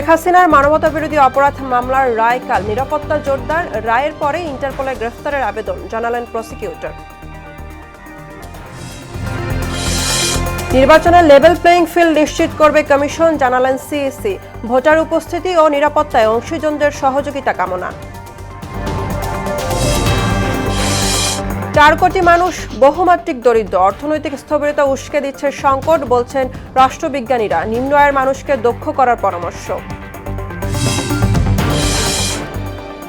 শেখ হাসিনার মানবতাবিরোধী অপরাধ মামলার রায় কাল, নিরাপত্তা জোরদার। রায়ের পরে ইন্টারপোলে গ্রেফতারের আবেদন জানালেন প্রসিকিউটর। নির্বাচনের লেভেল প্লেইং ফিল্ড নিশ্চিত করবে কমিশন, জানালেন সিইসি। ভোটার উপস্থিতি ও নিরাপত্তায় অংশীজনদের সহযোগিতা কামনা। 4 কোটি মানুষ বহুমাত্রিক দরিদ্র, অর্থনৈতিক স্থবিরতা উস্কে দিচ্ছে সংকট, বলছেন রাষ্ট্রবিজ্ঞানীরা। নিম্ন আয়ের মানুষকে দক্ষ করার পরামর্শ।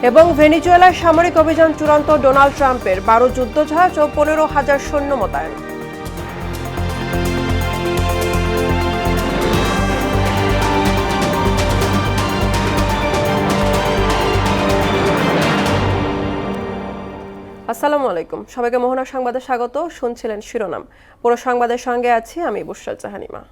এবং ভেনিজুয়েলায় সামরিক অভিযান চূড়ান্ত, ডোনাল্ড ট্রাম্পের 12 যুদ্ধজাহাজ ও 15,000 সৈন্য মোতায়েন। আসসালামু আলাইকুম, সবাইকে মোহনা সংবাদে স্বাগত। শুনছিলেন শিরোনাম, পুরো সংবাদের সঙ্গে আছি আমি বুশরা জাহানিমা।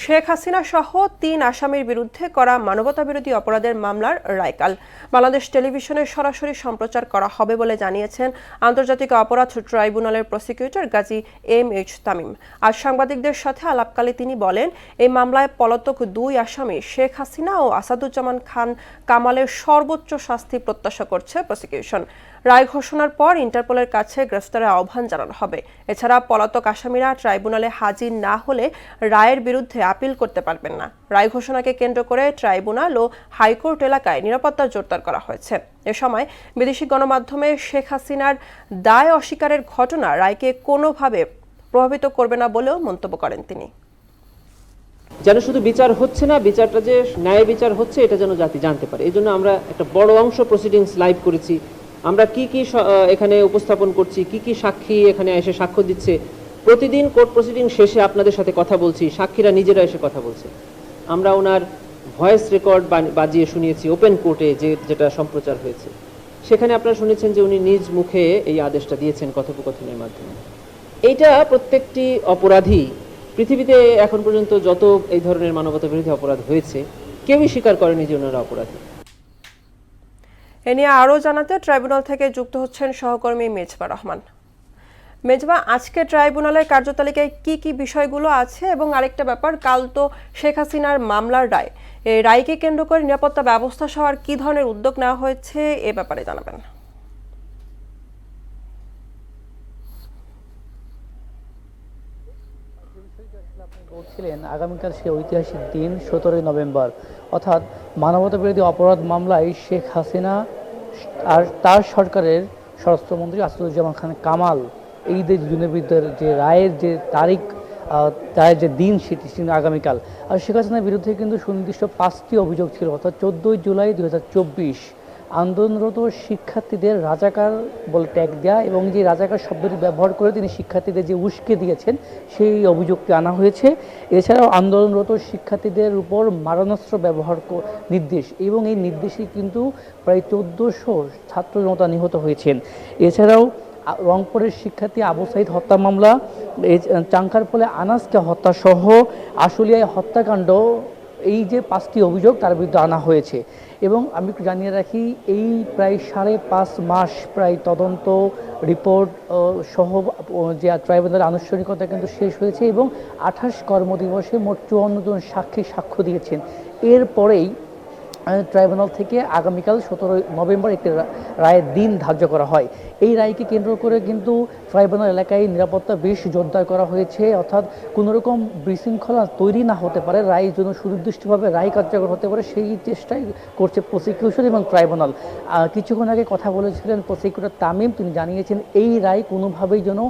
শেখ হাসিনা সহ 3 আসামির বিরুদ্ধে করা মানবতাবিরোধী অপরাধের মামলার রায়কাল বাংলাদেশ টেলিভিশনে সরাসরি সম্প্রচার করা হবে বলে জানিয়েছেন আন্তর্জাতিক অপরাধ ট্রাইব্যুনালের প্রসিকিউটর গাজী এম.এইচ. তামিম। আজ সাংবাদিকদের সাথে আলাপকালে তিনি বলেন, এই মামলায় পলাতক 2 আসামি শেখ হাসিনা ও আসাদুজ্জামান খান কামালের সর্বোচ্চ শাস্তি প্রত্যাশা করছে প্রসিকিউশন। রায় ঘোষণার পর ইন্টারপোলের কাছে গ্রেফতারের আহ্বান জানানো হবে। এছাড়া পলাতক আসামিরা ট্রাইব্যুনালে হাজির না হলে রায়ের বিরুদ্ধে আপিল করতে পারবেন না। রায় ঘোষণাকে কেন্দ্র করে ট্রাইব্যুনাল ও হাইকোর্ট এলাকায় নিরাপত্তা জোরদার করা হয়েছে। এ সময় বিদেশি গণমাধ্যমে শেখ হাসিনার দায় অস্বীকারের ঘটনা রায়কে কোনোভাবে প্রভাবিত করবে না বলেও মন্তব্য করেন তিনি। যেন শুধু বিচার হচ্ছে না, বিচারটা যে ন্যায় বিচার হচ্ছে এটা যেন জাতি জানতে পারে। এই জন্য আমরা একটা বড় অংশ প্রসিডিংস লাইভ করেছি। আমরা কি কি এখানে উপস্থাপন করছি, কি কি সাক্ষী এখানে এসে সাক্ষ্য দিচ্ছে, প্রতিদিন কোর্ট প্রসিডিং শেষে আপনাদের সাথে কথা বলছি, সাক্ষীরা নিজেরা এসে কথা বলছে। আমরা ওনার ভয়েস রেকর্ড বাজিয়ে শুনিয়েছি ওপেন কোর্টে, যেটা সম্প্রচার হয়েছে। সেখানে আপনারা শুনেছেন যে উনি নিজ মুখে এই আদেশটা দিয়েছেন কথোপকথনের মাধ্যমে। এইটা প্রত্যেকটি অপরাধী পৃথিবীতে এখন পর্যন্ত যত এই ধরনের মানবতা বিরোধী অপরাধ হয়েছে কেউই স্বীকার করেনি যে ওনারা অপরাধী। এ নিয়ে আরও জানাতে ট্রাইব্যুনাল থেকে যুক্ত হচ্ছেন সহকর্মী মেজবা রহমান। মেজবা, আজকে ট্রাইব্যুনালের কার্যতালিকায় কি কি বিষয়গুলো আছে? এবং আরেকটা ব্যাপার, কাল তো শেখ হাসিনার মামলার রায়, এই রায়কে কেন্দ্র করে নিরাপত্তা ব্যবস্থা সহ আর কি ধরনের উদ্যোগ নেওয়া হয়েছে এ ব্যাপারে জানাবেন। বলছিলেন আগামীকাল সে ঐতিহাসিক দিন 17 নভেম্বর, অর্থাৎ মানবতা বিরোধী অপরাধ মামলায় শেখ হাসিনা আর তার সরকারের স্বরাষ্ট্রমন্ত্রী আসাদুজ্জামান খান কামাল এই দুজনের বিরুদ্ধে যে রায়ের যে তারিখ, রায়ের যে দিন, সেটি ছিল আগামীকাল। আর শেখ হাসিনার বিরুদ্ধে কিন্তু সুনির্দিষ্ট 5টি অভিযোগ ছিল, অর্থাৎ 14 জুলাই 2024 আন্দোলনরত শিক্ষার্থীদের রাজাকার বলে ট্যাগ দেওয়া এবং যে রাজাকার শব্দটি ব্যবহার করে তিনি শিক্ষার্থীদের যে উস্কে দিয়েছেন সেই অভিযোগটি আনা হয়েছে। এছাড়াও আন্দোলনরত শিক্ষার্থীদের উপর মারণাস্ত্র ব্যবহার নির্দেশ, এবং এই নির্দেশে কিন্তু প্রায় 1400 ছাত্র জনতা নিহত হয়েছেন। এছাড়াও রংপুরের শিক্ষার্থী আবু সাইদ হত্যা মামলা, চাঙ্কারপোলে আনাসকে হত্যা সহ আশুলিয়ায় হত্যাকাণ্ড, এই যে 5টি অভিযোগ তার বিরুদ্ধে আনা হয়েছে। এবং আমি একটু জানিয়ে রাখি, এই প্রায় 5.5 মাস প্রায় তদন্ত রিপোর্ট সহ যে ট্রাইব্যুনালের আনুষ্ঠানিকতা কিন্তু শেষ হয়েছে এবং 28 কর্মদিবসে মোট 54 জন সাক্ষী সাক্ষ্য দিয়েছেন। এরপরেই ট্রাইব্যুনাল থেকে আগামীকাল 17 নভেম্বর একটি রায়ের দিন ধার্য করা হয়। এই রায়কে কেন্দ্র করে কিন্তু ট্রাইব্যুনাল এলাকায় নিরাপত্তা বেশ জোরদার করা হয়েছে, অর্থাৎ কোনো রকম বিশৃঙ্খলা তৈরি না হতে পারে, রায়ের জন্য সুনির্দিষ্টভাবে রায় কার্যকর হতে পারে, সেই চেষ্টাই করছে প্রসিকিউশন এবং ট্রাইব্যুনাল। কিছুক্ষণ আগে কথা বলেছিলেন প্রসিকিউটর তামিম, তিনি জানিয়েছেন এই রায় কোনোভাবেই যেন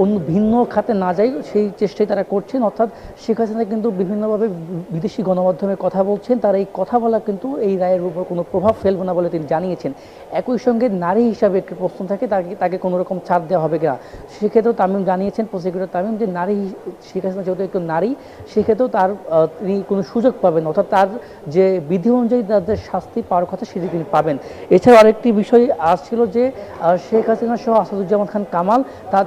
অন্য ভিন্ন খাতে না যায় সেই চেষ্টাই তারা করছেন। অর্থাৎ শেখ হাসিনা কিন্তু বিভিন্নভাবে বিদেশি গণমাধ্যমে কথা বলছেন, তার এই কথা বলা কিন্তু এই রায়ের উপর কোনো প্রভাব ফেলবে না বলে তিনি জানিয়েছেন। একই সঙ্গে নারী হিসাবে একটি প্রশ্ন থাকে, তাকে কোনো রকম ছাড় দেওয়া হবে কিনা, সেক্ষেত্রেও তামিম জানিয়েছেন, প্রসিকিউটর তামিম, যে নারী শেখ হাসিনা যেহেতু একটু নারী, সেক্ষেত্রেও তিনি কোনো সুযোগ পাবেন, অর্থাৎ তার যে বিধি অনুযায়ী তাদের শাস্তি পাওয়ার কথা সেটি তিনি পাবেন। এছাড়াও আরেকটি বিষয় আসছিল যে শেখ হাসিনা সহ আসাদুজ্জামান খান কামাল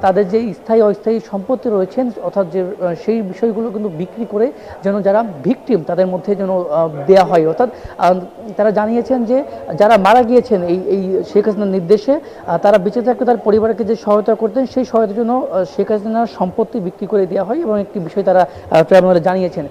তাদের যে স্থায়ী অস্থায়ী সম্পত্তি রয়েছেন, অর্থাৎ যে সেই বিষয়গুলো কিন্তু বিক্রি করে যেন যারা ভিকটিম তাদের মধ্যে যেন দেয়া হয়, অর্থাৎ অর্থাৎ তারা জানিয়েছেন যে যারা মারা গিয়েছেন এই শেখ হাসিনার নির্দেশে তারা বেঁচে থাকতে তার পরিবারকে যে সহায়তা করতেন সেই সহায়তার জন্য শেখ হাসিনার সম্পত্তি বিক্রি করে দেওয়া হয় এবং একটি বিষয় তারা ট্রাইব্যুনালে জানিয়েছেন।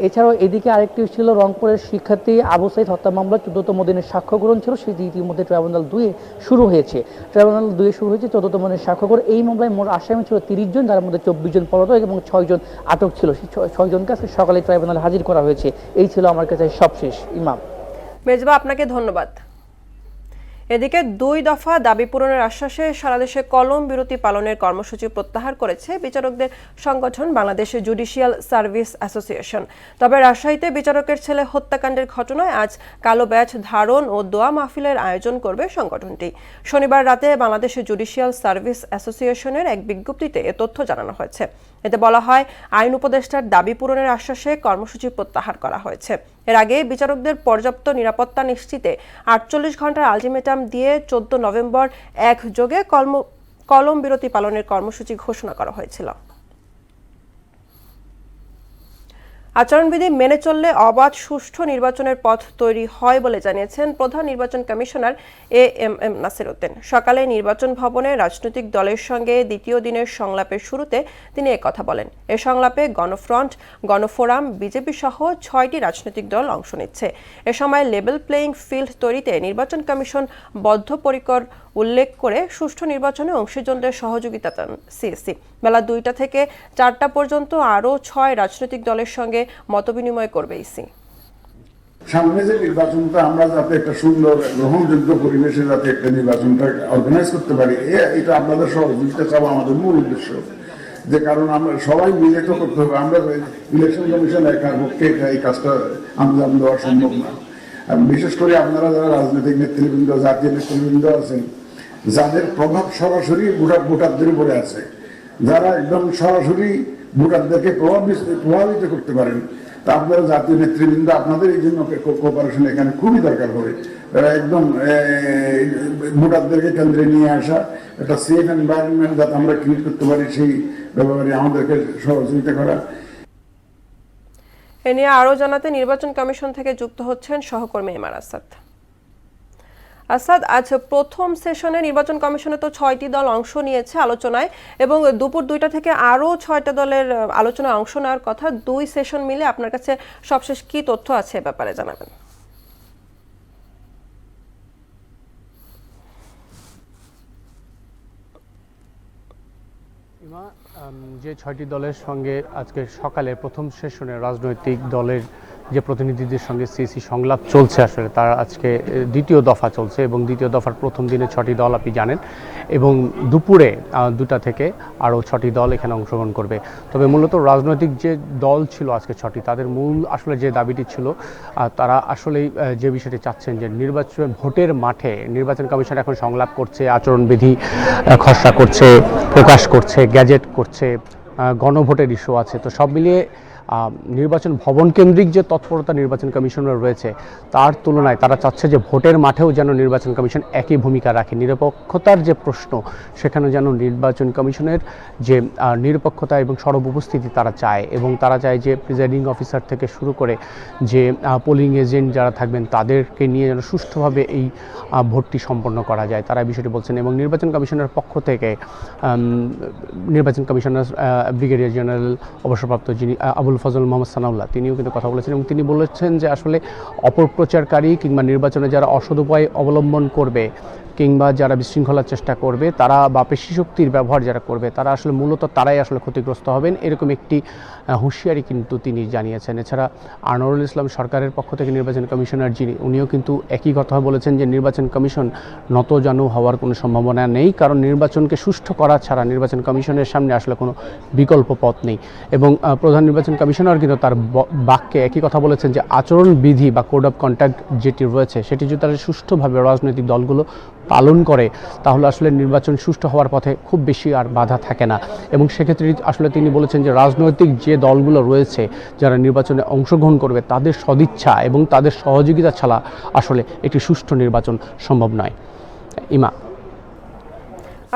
এছাড়াও এদিকে আরেকটি ছিল রংপুরের শিক্ষার্থী আবু সাইদ হত্যা মামলা 14তম দিনের সাক্ষ্য গ্রহণ ছিল, সেটি ইতিমধ্যে ট্রাইব্যুনাল 2 শুরু হয়েছে। ট্রাইব্যুনাল 2 শুরু হয়েছে 14তম দিনের সাক্ষ্য গ্রহণ। এই মামলায় মোট আসামি ছিল 30 জন, যার মধ্যে 24 জন পলাতক এবং 6 জন আটক ছিল। সেই 6 জনকে আজকে সকালে ট্রাইব্যুনালে হাজির করা হয়েছে। এই ছিল আমার কাছে সবশেষ। ইমাম মেজবা, আপনাকে ধন্যবাদ। এদিকে 2 দফা দাবি পূরণের আশ্বাসে সারা দেশে কলম বিরতি পালনের কর্মসূচি প্রত্যাহার করেছে বিচারকদের সংগঠন বাংলাদেশ জুডিশিয়াল সার্ভিস অ্যাসোসিয়েশন। তবে রাজশাহীতে বিচারকের ছেলে হত্যাকাণ্ডের ঘটনায় আজ কালো ব্যাচ ধারণ ও দোয়া মাহফিলের আয়োজন করবে সংগঠনটি। শনিবার রাতে বাংলাদেশ জুডিশিয়াল সার্ভিস অ্যাসোসিয়েশনের এক বিজ্ঞপ্তিতে এ তথ্য জানানো হয়েছে। এতে বলা হয়, আইন উপদেষ্টার দাবি পূরণের আশ্বাসে কর্মসূচি প্রত্যাহার করা হয়েছে। এর আগে বিচারকদের পর্যাপ্ত নিরাপত্তা নিশ্চিতে 48 ঘন্টার আলটিমেটাম দিয়ে 14 নভেম্বর একযোগে কলম বিরতি পালনের কর্মসূচি ঘোষণা করা হয়েছিল। আচরণবিধি মেনে চললে অবাধ সুষ্ঠু নির্বাচনের পথ তৈরি হয় বলে জানিয়েছেন প্রধান নির্বাচন কমিশনার এএমএম নাসির উদ্দিন। সকালে নির্বাচন ভবনে রাজনৈতিক দলের সঙ্গে দ্বিতীয় দিনের সংলাপের শুরুতে তিনি একথা বলেন। এ সংলাপে গণফ্রন্ট, গণফোরাম, বিজেপি সহ 6টি রাজনৈতিক দল অংশ নিচ্ছে। এ সময় লেভেল প্লেয়িং ফিল্ড তৈরিতে নির্বাচন কমিশন বদ্ধপরিকর উল্লেখ করে সুষ্ঠু নির্বাচনে অংশীজনদের সহযোগিতা চান সিএসি। বেলা 2টা থেকে 4টা পর্যন্ত আরও 6 রাজনৈতিক দলের সঙ্গে মতবিনিময় করবে ইসি। সামনে যে নির্বাচনটা আমরা যাতে একটা সুন্দর গ্রহণযোগ্য পরিবেশে যাতে একটা নির্বাচনটা অর্গানাইজ করতে পারি, এটা আপনাদের সহযোগিতা চাওয়া আমাদের মূল উদ্দেশ্য। যে কারণ আমরা সবাই মিলে তো করতে হবে, আমরা ইলেকশন কমিশন একার পক্ষে এই কাজটা আঞ্জাম দেওয়া সম্ভব না। বিশেষ করে আপনারা যারা রাজনৈতিক নেতৃবৃন্দ, জাতীয় নেতৃবৃন্দ আছেন, যাদের প্রভাব সরাসরি ভোটারদের উপরে আছে, যারা একদম সরাসরি ভোটারদেরকে প্রভাবিত করতে পারেন, তা আপনারা জাতীয় নেতৃবৃন্দ, আপনাদের এই জন্য কোঅপারেশন এখানে খুবই দরকার হবে। একদম ভোটারদেরকে কেন্দ্রে নিয়ে আসা, একটা সেফ এনভায়রনমেন্ট যাতে আমরা ক্রিয়েট করতে পারি, সেই ব্যাপারে আমাদেরকে সহযোগিতা করা। এ নিয়ে আরও জানাতে নির্বাচন কমিশন থেকে যুক্ত হচ্ছেন সহকর্মী এমআর আসাদ। আসাদ, আজ প্রথম সেশনে নির্বাচন কমিশনে তো 6টি দল অংশ নিয়েছে আলোচনায় এবং দুপুর 2টা থেকে আরও 6টা দলের আলোচনায় অংশ নেওয়ার কথা। 2 সেশন মিলে আপনার কাছে সবশেষ কি তথ্য আছে এ ব্যাপারে জানাবেন। যে 6টি দলের সঙ্গে আজকে সকালে প্রথম সেশনে রাজনৈতিক দলের যে প্রতিনিধিদের সঙ্গে সিএসি সংলাপ চলছে, আসলে তার আজকে দ্বিতীয় দফা চলছে এবং দ্বিতীয় দফার প্রথম দিনে 6টি দল আপনি জানেন এবং দুপুরে 2টা থেকে আরও 6টি দল এখানে অংশগ্রহণ করবে। তবে মূলত রাজনৈতিক যে দল ছিল আজকে 6টি, তাদের মূল আসলে যে দাবিটি ছিল, তারা আসলেই যে বিষয়টি চাচ্ছেন যে নির্বাচন ভোটের মাঠে নির্বাচন কমিশন এখন সংলাপ করছে, আচরণবিধি খসড়া করছে, প্রকাশ করছে, গ্যাজেট করছে, গণভোটের ইস্যু আছে। তো সব মিলিয়ে নির্বাচন ভবন কেন্দ্রিক যে তৎপরতা নির্বাচন কমিশনের রয়েছে, তার তুলনায় তারা চাচ্ছে যে ভোটের মাঠেও যেন নির্বাচন কমিশন একই ভূমিকা রাখে। নিরপেক্ষতার যে প্রশ্ন, সেখানে যেন নির্বাচন কমিশনের যে নিরপেক্ষতা এবং সরব উপস্থিতি তারা চায়, এবং তারা চায় যে প্রিজাইডিং অফিসার থেকে শুরু করে যে পোলিং এজেন্ট যারা থাকবেন তাদেরকে নিয়ে যেন সুষ্ঠুভাবে এই ভোটটি সম্পন্ন করা যায়, তারা বিষয়টি বলছেন। এবং নির্বাচন কমিশনের পক্ষ থেকে নির্বাচন কমিশনার ব্রিগেডিয়ার জেনারেল অবসরপ্রাপ্ত যিনি আবুল ফজল মোহাম্মদ সানাউল্লাহ, তিনিও কিন্তু কথা বলেছেন এবং তিনি বলেছেন যে আসলে অপপ্রচারকারী কিংবা নির্বাচনে যারা অসৎ উপায় অবলম্বন করবে কিংবা যারা বিশৃঙ্খলার চেষ্টা করবে, তারা বা পেশি শক্তির ব্যবহার যারা করবে, তারা আসলে মূলত তারাই আসলে ক্ষতিগ্রস্ত হবেন, এরকম একটি হুঁশিয়ারি কিন্তু তিনি জানিয়েছেন। এছাড়া আনোয়ারুল ইসলাম সরকারের পক্ষ থেকে নির্বাচন কমিশনার যিনি, উনিও কিন্তু একই কথা বলেছেন যে নির্বাচন কমিশন নতজানু হওয়ার কোনো সম্ভাবনা নেই, কারণ নির্বাচনকে সুষ্ঠু করা ছাড়া নির্বাচন কমিশনের সামনে আসলে কোনো বিকল্প পথ নেই। এবং প্রধান নির্বাচন কমিশনার কিন্তু তার বাক্যে একই কথা বলেছেন যে আচরণবিধি বা কোড অফ কন্ডাক্ট যেটি রয়েছে, সেটি যদি তারা সুষ্ঠুভাবে রাজনৈতিক দলগুলো পালন করে, তাহলে আসলে নির্বাচন সুষ্ঠু হওয়ার পথে খুব বেশি আর বাধা থাকে না। এবং সেক্ষেত্রে আসলে তিনি বলেছেন যে রাজনৈতিক যে দলগুলো রয়েছে যারা নির্বাচনে অংশগ্রহণ করবে, তাদের সদিচ্ছা এবং তাদের সহযোগিতা ছাড়া আসলে একটি সুষ্ঠু নির্বাচন সম্ভব নয়। ইমা।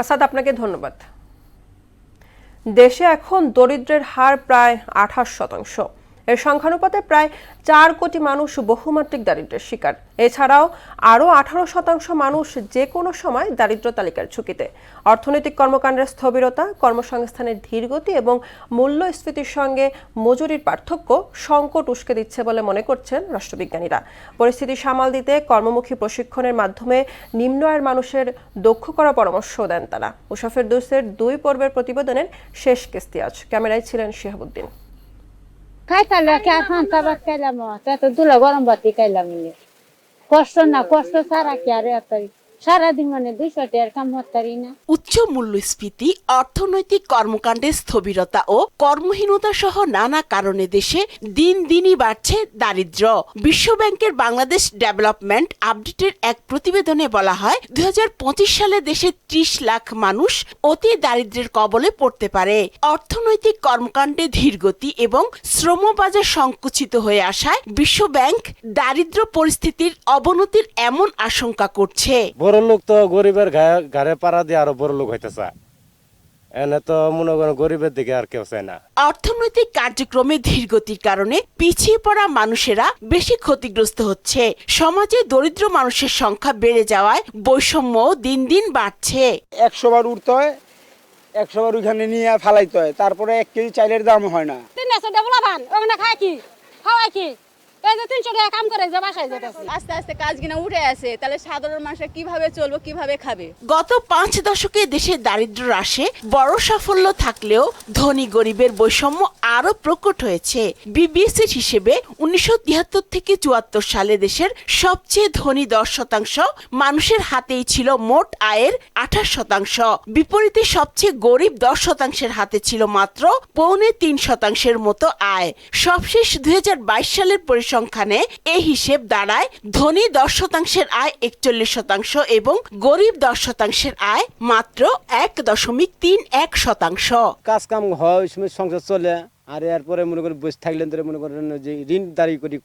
আসাদ, আপনাকে ধন্যবাদ। দেশে এখন দরিদ্রের হার প্রায় 28%। এর সংখ্যানুপাতে প্রায় 4 কোটি মানুষ বহুমাত্রিক দারিদ্র্যের শিকার। এছাড়াও আরও 18% মানুষ যে কোনো সময় দারিদ্র্য তালিকার ঝুঁকিতে। অর্থনৈতিক কর্মকাণ্ডের স্থবিরতা, কর্মসংস্থানের ধীরগতি এবং মূল্যস্ফীতির সঙ্গে মজুরির পার্থক্য সংকট উস্কে দিচ্ছে বলে মনে করছেন রাষ্ট্রবিজ্ঞানীরা। পরিস্থিতি সামাল দিতে কর্মমুখী প্রশিক্ষণের মাধ্যমে নিম্ন আয়ের মানুষের দক্ষ করার পরামর্শ দেন তারা। উষা ফেরদৌসের 2 পর্বের প্রতিবেদনের শেষ কিস্তি আজ। ক্যামেরায় ছিলেন শিহাবুদ্দিন। কষ্ট না, কষ্ট ছাড়া কি আর সারাদিন মানে 200 টাকার কাম হতারি না। উচ্চ মূল্যস্ফীতি, অর্থনৈতিক কর্মকাণ্ডের স্থবিরতা ও কর্মহীনতা সহ নানা কারণে দেশে দিন দিনই বাড়ছে দারিদ্র্য। বিশ্বব্যাংকের বাংলাদেশ ডেভেলপমেন্ট আপডেটের এক প্রতিবেদনে বলা হয় 2025 সালে দেশে 30 লাখ মানুষ অতি দারিদ্র্যের কবলে পড়তে পারে। অর্থনৈতিক কর্মকাণ্ডে ধীরগতি এবং শ্রমবাজার সংকুচিত হয়ে আসায় বিশ্বব্যাংক দারিদ্র্য পরিস্থিতির অবনতির এমন আশঙ্কা করছে। বড় লোক তো গরিবের ঘরে পাড়া দিয়ে আরো বড় লোক হইতে চায়, এনে তো মনে করেন গরিবের দিকে আর কেউ চায় না। অর্থনৈতিক কার্যক্রমে ধীরগতির কারণে পিছিয়ে পড়া মানুষেরা বেশি ক্ষতিগ্রস্ত হচ্ছে। সমাজে দরিদ্র মানুষের সংখ্যা বেড়ে যাওয়ায় বৈষম্য দিন দিন বাড়ছে। 100 বার উঠতে হয়, 100 বার ওইখানে নিয়ে ফালাইতে হয়, তারপরে 1 কেজি চাইলের দাম হয় না। 300 টাকা বলাবান ওখানে খায় কি খাওয়ায় কি, এই যে 300 টাকা কাম করে যে বাসায় যেতেছে। আস্তে আস্তে কাজ কিনা উঠে আসে, তাহলে সাধারণ মানুষরা কিভাবে চলবো, কিভাবে খাবে? গত 5 দশকে দেশে দারিদ্র্য হ্রাসে বড় সাফল্য থাকলেও ধনী গরিবের বৈষম্য আরো প্রকট হয়েছে। বিবিএসের হিসেবে 1973 থেকে 74 সালে দেশের সবচেয়ে ধনী 10% মানুষের হাতেই ছিল মোট আয়ের 28%। বিপরীতে সবচেয়ে গরিব 10%-এর হাতে ছিল মাত্র 2.25% মতো আয়। সবশেষ 2022 সালের পরিসংখ্যানে এই হিসেব দাঁড়ায় ধনী 10%-এর আয় 41% এবং গরিব 10%-এর আয় মাত্র 1.31%। কাজ কাম হয় ওই সময় সংসার চলে, আর এরপরে মনে করেন বসে থাকলেন ধরে মনে করেন যে ঋণ দাঁড়ি করি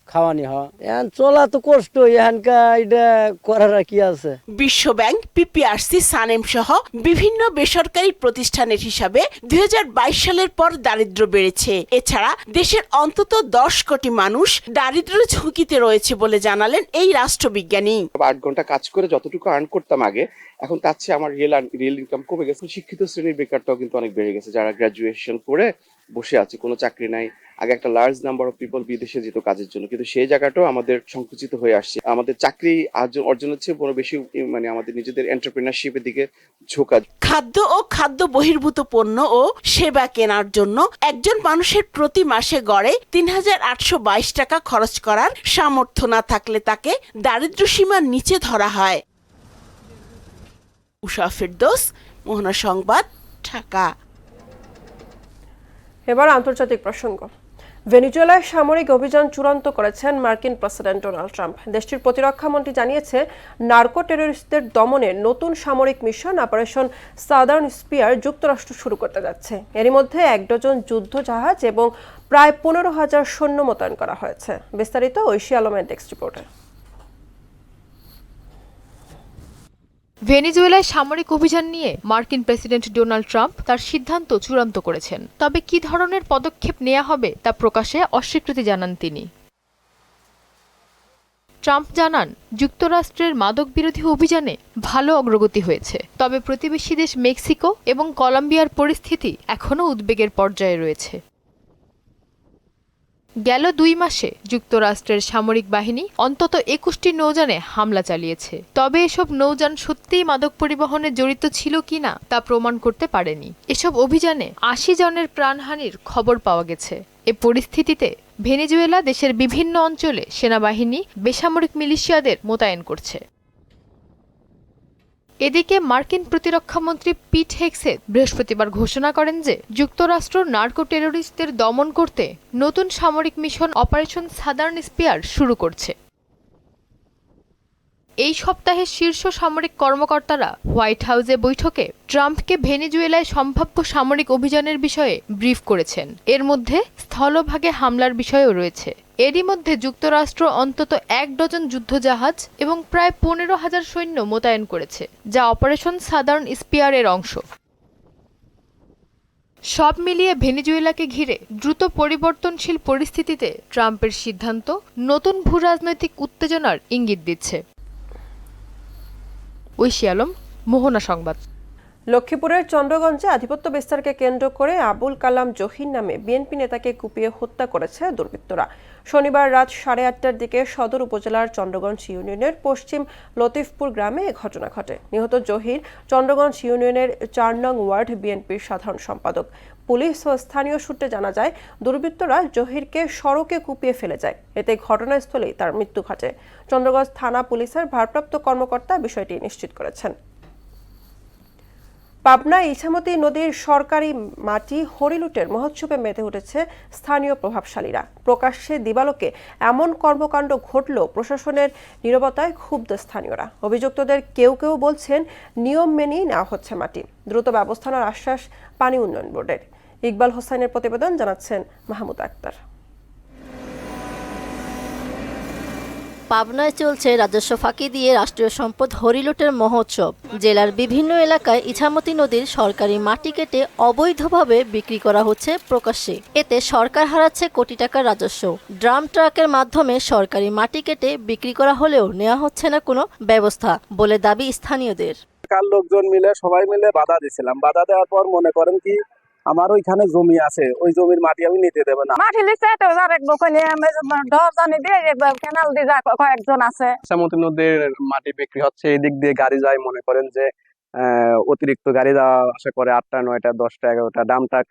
খাওয়ানি হয়, এখন চলা তো কষ্ট, এখানকার এটা করার কি আছে। বিশ্বব্যাংক, পিপিআরসি, সানেম সহ বিভিন্ন বেসরকারি প্রতিষ্ঠানের হিসাবে 2022 সালের পর দারিদ্র্য বেড়েছে। এছাড়া দেশের অন্তত 10 কোটি মানুষ দারিদ্র্য ঝুঁকিতে রয়েছে বলে জানালেন এই রাষ্ট্রবিজ্ঞানী। 8 ঘন্টা কাজ করে যতটুকু আর্ন করতাম আগে, এখন তার চেয়ে আমার রিয়েল ইনকাম কমে গেছে। শিক্ষিত শ্রেণীর বেকারটাও কিন্তু অনেক বেড়ে গেছে, যারা গ্রাজুয়েশন করে বসে আছে, কোনো চাকরি নাই। আগে একটা লার্জ নাম্বার অফ পিপল বিদেশে যেত কাজের জন্য, কিন্তু সেই জায়গাটাও আমাদের সংকুচিত হয়ে আসছে। আমাদের চাকরি অর্জনের চেয়ে বড় বেশি মানে আমাদের নিজেদের এন্টারপ্রেনারশিপের দিকে ঝোঁকা। খাদ্য ও খাদ্য বহির্ভূত পণ্য ও সেবা কেনার জন্য একজন মানুষের প্রতি মাসে গড়ে 3822 টাকা খরচ করার সামর্থ্য না থাকলে তাকে দারিদ্র্য সীমার নিচে ধরা হয়। উষা ফেরদৌস, মোহনা সংবাদ, ঢাকা। এবার আন্তর্জাতিক প্রসঙ্গ। ভেনেজুয়েলায় সামরিক অভিযান চূড়ান্ত করেছেন মার্কিন প্রেসিডেন্ট ডোনাল্ড ট্রাম্প। দেশটির প্রতিরক্ষা মন্ত্রী জানিয়েছে, নার্কো টেররিস্টদের দমনে নতুন সামরিক মিশন অপারেশন সাদার্ন স্পিয়ার যুক্তরাষ্ট্র শুরু করতে যাচ্ছে। এরই মধ্যে 1 ডজন যুদ্ধ জাহাজ এবং প্রায় 15,000 সৈন্য মোতায়েন করা হয়েছে। বিস্তারিত ঐশী আলমের টেক্সট রিপোর্টে। ভেনেজুয়েলায় সামরিক অভিযান নিয়ে মার্কিন প্রেসিডেন্ট ডোনাল্ড ট্রাম্প তার সিদ্ধান্ত চূড়ান্ত করেছেন। তবে কি ধরনের পদক্ষেপ নেওয়া হবে তা প্রকাশে অস্বীকৃতি জানান তিনি। ট্রাম্প জানান, যুক্তরাষ্ট্রের মাদক বিরোধী অভিযানে ভালো অগ্রগতি হয়েছে, তবে প্রতিবেশী দেশ মেক্সিকো এবং কলম্বিয়ার পরিস্থিতি এখনও উদ্বেগের পর্যায়ে রয়েছে। গেল 2 মাসে যুক্তরাষ্ট্রের সামরিক বাহিনী অন্তত 21টি নৌযানে হামলা চালিয়েছে। তবে এসব নৌযান সত্যিই মাদক পরিবহনে জড়িত ছিল কিনা তা প্রমাণ করতে পারেনি। এসব অভিযানে 80 জনের প্রাণহানির খবর পাওয়া গেছে। এ পরিস্থিতিতে ভেনেজুয়েলা দেশের বিভিন্ন অঞ্চলে সেনাবাহিনী বেসামরিক মিলিশিয়াদের মোতায়েন করছে। এদিকে মার্কিন প্রতিরক্ষামন্ত্রী পিট হেগসেথ বৃহস্পতিবার ঘোষণা করেন যে যুক্তরাষ্ট্র নার্কো টেররিস্টদের দমন করতে নতুন সামরিক মিশন অপারেশন সাদার্ন স্পিয়ার শুরু করছে। এই সপ্তাহে শীর্ষ সামরিক কর্মকর্তারা হোয়াইট হাউসে বৈঠকে ট্রাম্পকে ভেনেজুয়েলায় সম্ভাব্য সামরিক অভিযানের বিষয়ে ব্রিফ করেছেন। এর মধ্যে স্থলভাগে হামলার বিষয়ও রয়েছে। এরই মধ্যে যুক্তরাষ্ট্র অন্তত 1 ডজন যুদ্ধজাহাজ এবং প্রায় 15,000 সৈন্য মোতায়েন করেছে, যা অপারেশন সাদার্ন স্পিয়ারের অংশ। সব মিলিয়ে ভেনেজুয়েলাকে ঘিরে দ্রুত পরিবর্তনশীল পরিস্থিতিতে ট্রাম্পের সিদ্ধান্ত নতুন ভূরাজনৈতিক উত্তেজনার ইঙ্গিত দিচ্ছে। ঐশী আলম, মোহনা সংবাদ। লক্ষ্মীপুরের চন্দ্রগঞ্জে আধিপত্য বিস্তারকে কেন্দ্র করে আবুল কালাম জহির নামে বিএনপি নেতাকে কুপিয়ে হত্যা করেছে দুর্বৃত্তরা। শনিবার রাত 8:30টার দিকে সদর উপজেলার চন্দ্রগঞ্জ ইউনিয়নের পশ্চিম লতিফপুর গ্রামে এ ঘটনা ঘটে। নিহত জহির চন্দ্রগঞ্জ ইউনিয়নের 4 নং ওয়ার্ড বিএনপির সাধারণ সম্পাদক। পুলিশ ও স্থানীয় সূত্রে জানা যায়, দুর্বৃত্তরা জহিরকে সড়কে কুপিয়ে ফেলে যায়। এতে ঘটনাস্থলেই তার মৃত্যু ঘটে। চন্দ্রগঞ্জ থানা পুলিশের ভারপ্রাপ্ত কর্মকর্তা বিষয়টি নিশ্চিত করেছেন। পাবনায় ইছামতি নদীর সরকারি মাটি হরিলুটের মহোৎসবে মেতে উঠেছে স্থানীয় প্রভাবশালীরা। প্রকাশ্যে দিবালোকে এমন কর্মকাণ্ড ঘটলেও প্রশাসনের নীরবতায় ক্ষুব্ধ স্থানীয়রা। অভিযুক্তদের কেউ কেউ বলছেন, নিয়ম মেনেই নেওয়া হচ্ছে মাটি। দ্রুত ব্যবস্থা নেওয়ার আশ্বাস পানি উন্নয়ন বোর্ডের। ইকবাল হোসেনের প্রতিবেদন, জানাচ্ছেন মাহমুদ আক্তার। পাবনায় চলছে রাজস্ব ফাঁকি দিয়ে রাষ্ট্রীয় সম্পদ হরিলুটের মহোৎসব। জেলার বিভিন্ন এলাকায় ইছামতি নদীর সরকারি মাটি কেটে অবৈধভাবে বিক্রি করা হচ্ছে প্রকাশ্যে। এতে সরকার হারাচ্ছে কোটি টাকার রাজস্ব। ড্রাম ট্রাকের মাধ্যমে সরকারি মাটি কেটে বিক্রি করা হলেও নেওয়া হচ্ছে না কোনো ব্যবস্থা বলে দাবি স্থানীয়দের। লোকজন মিলে সবাই মিলে বাধা দিয়েছিলাম। বাধা দেওয়ার পর মনে করেন কি, আমার ওইখানে জমি আছে, ওই জমির মাটি আমি নিতে দেব না। মাটি লিখতে তো আরেক দোকানে ডরজানি দিয়ে ক্যানাল দিয়ে যায় কয়েকজন আছে। ইছামতি নদীর মাটি বিক্রি হচ্ছে, এদিক দিয়ে গাড়ি যায়, মনে করেন যে অতিরিক্ত গাড়ি যাওয়া আসা করে 8টা 9টা 10টা 11টা ডাম ট্রাক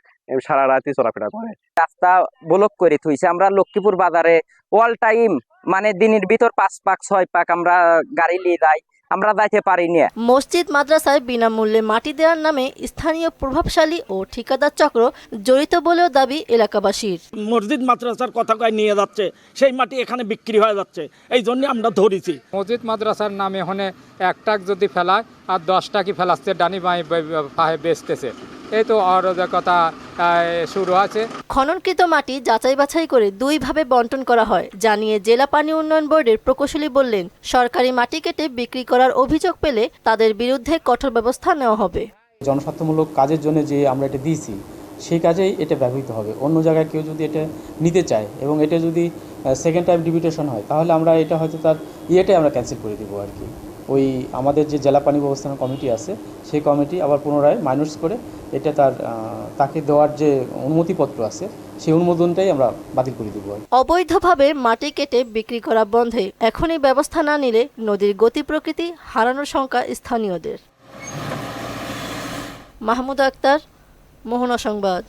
সারা রাতই চলাফেরা করে। রাস্তা ব্লক করে থুইছে। আমরা লক্ষ্মীপুর বাজারে অল টাইম মানে দিনের ভিতর 5 পাক 6 পাক আমরা গাড়ি নিয়ে যাই, আমরা যাইতে পারি না। মসজিদ মাদ্রাসায় বিনামূল্যে মাটি দেওয়ার নামে স্থানীয় প্রভাবশালী ও ঠিকাদার চক্র জড়িত বলেও দাবি এলাকাবাসীর। মসজিদ মাদ্রাসার কথা কয় নিয়ে যাচ্ছে, সেই মাটি এখানে বিক্রি হয়ে যাচ্ছে, এই জন্য আমরা ধরেছি। মসজিদ মাদ্রাসার নামে হনে 1 টাক যদি ফেলায় আর 10 টাকি ফেলাচ্ছে, ডানি বাই বেচতেছে। এই তো অরাজকতা শুরু আছে। খননকৃত মাটি যাচাই বাছাই করে 2 ভাবে বন্টন করা হয় জানিয়ে জেলা পানি উন্নয়ন বোর্ডের প্রকৌশলী বললেন, সরকারি মাটি কেটে বিক্রি করার অভিযোগ পেলে তাদের বিরুদ্ধে কঠোর ব্যবস্থা নেওয়া হবে। জনস্বার্থমূলক কাজের জন্য যে আমরা এটা দিয়েছি, সেই কাজেই এটা ব্যবহৃত হবে। অন্য জায়গায় কেউ যদি এটা নিতে চায় এবং এটা যদি সেকেন্ড টাইম ডিভিটেশন হয়, তাহলে আমরা এটা হয়তো তার ইয়েটাই আমরা ক্যান্সেল করে দেবো আর কি। ওই আমাদের যে জেলা পানি ব্যবস্থাপনা কমিটি আছে, সেই কমিটি আবার পুনরায় মাইনস করে এটা তাকে দেওয়ার যে অনুমতিপত্র আছে, সেই অনুমোদনটাই আমরা বাতিল করে দেবো। অবৈধভাবে মাটি কেটে বিক্রি করা বন্ধে এখনই ব্যবস্থা না নিলে নদীর গতি প্রকৃতি হারানোর শঙ্কা স্থানীয়দের। মাহমুদ আক্তার, মোহনা সংবাদ।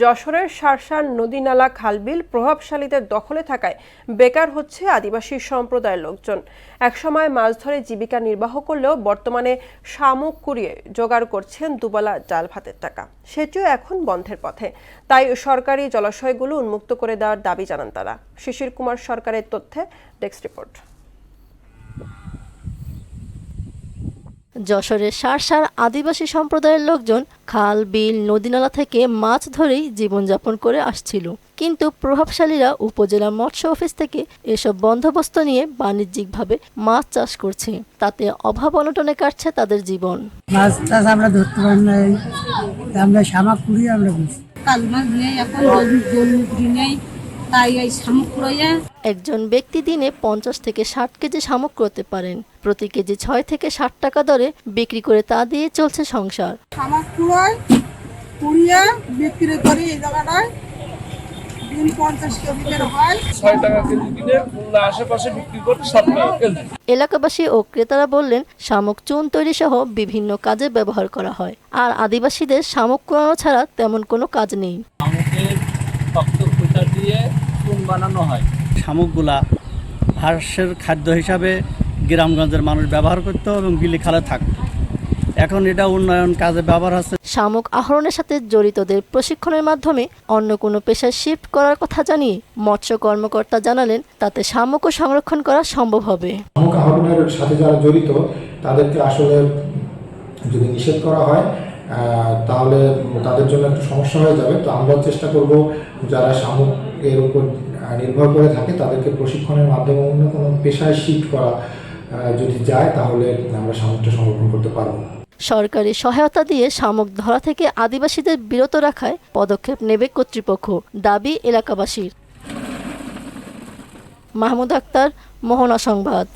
যশোরের শার্শার নদী নালা খালবিল প্রভাবশালীদের দখলে থাকায় বেকার হচ্ছে আদিবাসী সম্প্রদায়ের লোকজন। একসময় মাছ ধরে জীবিকা নির্বাহ করলেও বর্তমানে শামুক কুড়িয়ে জোগাড় করছেন দুবেলা ডাল ভাতের টাকা। সেটিও এখন বন্ধের পথে। তাই সরকারি জলাশয়গুলো উন্মুক্ত করে দেওয়ার দাবি জানান তারা। শিশির কুমার সরকারের তথ্যে ডেস্ক রিপোর্ট। যশোরের শার্শার আদিবাসী সম্প্রদায়ের লোকজন খাল বিল নদীনালা থেকে মাছ ধরেই জীবনযাপন করে আসছিল, কিন্তু প্রভাবশালীরা উপজেলা মৎস্য অফিস থেকে এসব বন্দোবস্ত নিয়ে বাণিজ্যিকভাবে মাছ চাষ করছে। তাতে অভাব অনটনে কাটছে তাদের জীবন। মাছ চাষ আমরা ধরতে পারি না, আমরা শামুক কুড়িয়ে আমরা কাল মাছ নেই, এখন নেই, তাই এই শামুক কুড়িয়ে। একজন ব্যক্তি দিনে 50 থেকে 60 কেজি শামুক করতে পারেন। প্রতি কেজি 6 থেকে 60 টাকা দরে বিক্রি করে তা দিয়ে চলছে সংসার। শামুক কুড়িয়ে বিক্রি করি এই জায়গাটায় দিন 50 কেজি বের হয়, 6 টাকা কেজি কিনে আশেপাশে বিক্রি করতে 7 টাকা কেজি। এলাকাবাসী ও ক্রেতারা বললেন, শামুক চুন তৈরি সহ বিভিন্ন কাজে ব্যবহার করা হয়, আর আদিবাসীদের শামুক কুড়ানো ছাড়া তেমন কোনো কাজ নেই। শামুকের শক্ত খুঁটা দিয়ে চুন বানানো হয়। শামুকগুলা হাঁসের খাদ্য হিসাবে গ্রামগঞ্জের মানুষ ব্যবহার করত এবং বিলি খালে থাকত। এখন এটা উন্নয়ন কাজে ব্যবহার হচ্ছে। শামুক আহরণের সাথে জড়িতদের প্রশিক্ষণের মাধ্যমে অন্য কোনো পেশায় শিফট করার কথা জানিয়ে মৎস্য কর্মকর্তা জানালেন, তাতে শামুকও সংরক্ষণ করা সম্ভব হবে। শামুক আহরণের সাথে যারা জড়িত তাদেরকে আসলে যদি নিষেধ করা হয় তাহলে তাদের জন্য একটু সমস্যা হয়ে যাবে। তো আমরা চেষ্টা করব যারা শামুক এর উপর নির্ভর করে থাকে তাদেরকে প্রশিক্ষণের মাধ্যমে অন্য কোনো পেশায় শিফট করা যদি যায়, তাহলে আমরা শামুকটা সংরক্ষণ করতে পারবো। সরকারি সহায়তা দিয়ে শামুক ধরা থেকে আদিবাসীদের বিরত রাখায় পদক্ষেপ নেবে কর্তৃপক্ষ, দাবি এলাকাবাসীর। মাহমুদ আক্তার, মোহনা সংবাদ।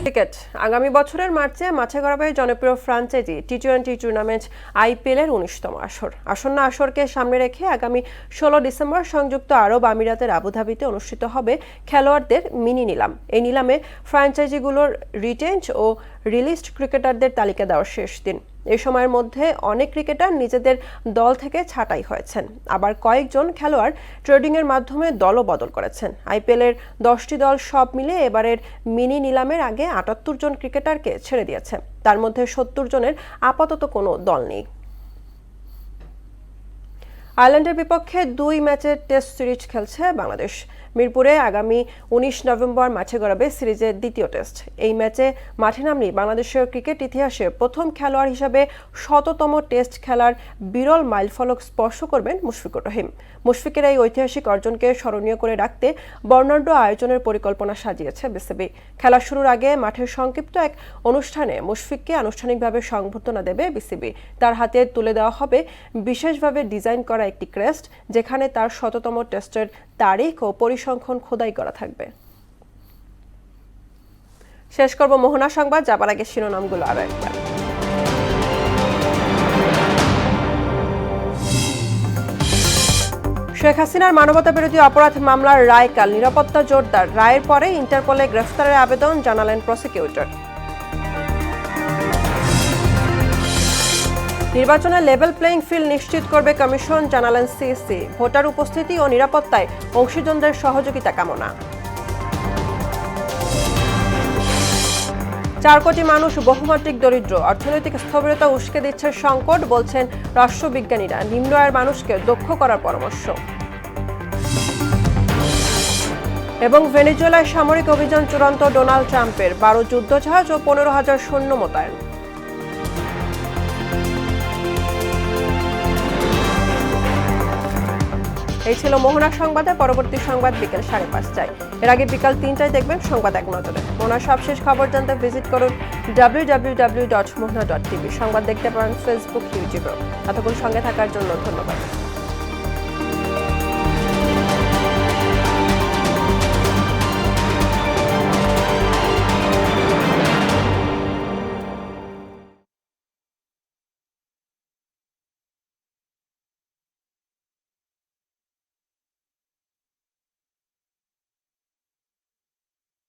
ক্রিকেট। আগামী বছরের মার্চে মাছেগড়াবাইয়ের জনপ্রিয় ফ্রাঞ্চাইজি টি-20 টুর্নামেন্ট আইপিএলের 19তম আসর। আসন্ন আসরকে সামনে রেখে আগামী 16 ডিসেম্বর সংযুক্ত আরব আমিরাতের আবুধাবিতে অনুষ্ঠিত হবে খেলোয়াড়দের মিনি নিলাম। এই নিলামে ফ্র্যাঞ্চাইজিগুলোর রিটেন্ড ও রিলিজড ক্রিকেটারদের তালিকা দেওয়ার শেষ দিন। এই সময়ের মধ্যে অনেক ক্রিকেটার নিজেদের দল থেকে ছাঁটাই হয়েছেন, আবার কয়েকজন খেলোয়াড় ট্রেডিংয়ের মাধ্যমে দলও বদল করেছেন। আইপিএলের 10টি দল সব মিলে এবারের মিনি নিলামের আগে 78 জন ক্রিকেটারকে ছেড়ে দিয়েছে। তার মধ্যে 70 জনের আপাতত কোনো দল নেই। আয়ারল্যান্ডের বিপক্ষে 2 ম্যাচের টেস্ট সিরিজ খেলছে বাংলাদেশ। মিরপুরে আগামী 19 নভেম্বর মাঠে গড়াবে সিরিজের দ্বিতীয় টেস্ট। এই ম্যাচে মাঠে নামলেই বাংলাদেশের ক্রিকেট ইতিহাসে প্রথম খেলোয়াড় হিসেবে 100তম টেস্ট খেলার বিরল মাইলফলক স্পর্শ করবেন মুশফিকুর রহিম। মুশফিকের এই ঐতিহাসিক অর্জনকে স্মরণীয় করে রাখতে বর্ণাঢ্য আয়োজনের পরিকল্পনা সাজিয়েছে বিসিবি। খেলা শুরুর আগে মাঠের সংক্ষিপ্ত এক অনুষ্ঠানে মুশফিককে আনুষ্ঠানিকভাবে সংবর্ধনা দেবে বিসিবি। তার হাতে তুলে দেওয়া হবে বিশেষভাবে ডিজাইন করা একটি ক্রেস্ট, যেখানে তার 100তম টেস্টের তারিখ ও পরিসংখ্যান খোদাই করা থাকবে। শেষ করব মোহনা সংবাদ, যাবার আগে শিরোনামগুলো আরো একবার। শেখ হাসিনার মানবতা বিরোধী অপরাধ মামলার রায় কাল। নিরাপত্তা জোরদার। রায়ের পরে ইন্টারপোলে গ্রেফতারের আবেদন জানালেন প্রসিকিউটর। নির্বাচনে লেভেল প্লেইং ফিল্ড নিশ্চিত করবে কমিশন, জানালেন সিইসি। ভোটার উপস্থিতি ও নিরাপত্তায় অংশীজনদের সহযোগিতা কামনা। 4 কোটি মানুষ বহুমাত্রিক দরিদ্র। অর্থনৈতিক স্থবিরতা উস্কে দিচ্ছে সংকট, বলছেন রাষ্ট্রবিজ্ঞানীরা। নিম্ন আয়ের মানুষকে দক্ষ করার পরামর্শ। এবং ভেনেজুয়েলায় সামরিক অভিযান চূড়ান্ত, ডোনাল্ড ট্রাম্পের। 12 যুদ্ধজাহাজ ও 15,000 সৈন্য মোতায়েন। এই ছিল মোহনা সংবাদে। পরবর্তী সংবাদ বিকেল 5:30টায়। এর আগে বিকাল 3টায় দেখবেন সংবাদ এক নজরে। মোহনার সবশেষ খবর জানতে ভিজিট করুন www.mohna.tv। সংবাদ দেখতে পারেন ফেসবুক, ইউটিউবেও। এতক্ষণ সঙ্গে থাকার জন্য ধন্যবাদ।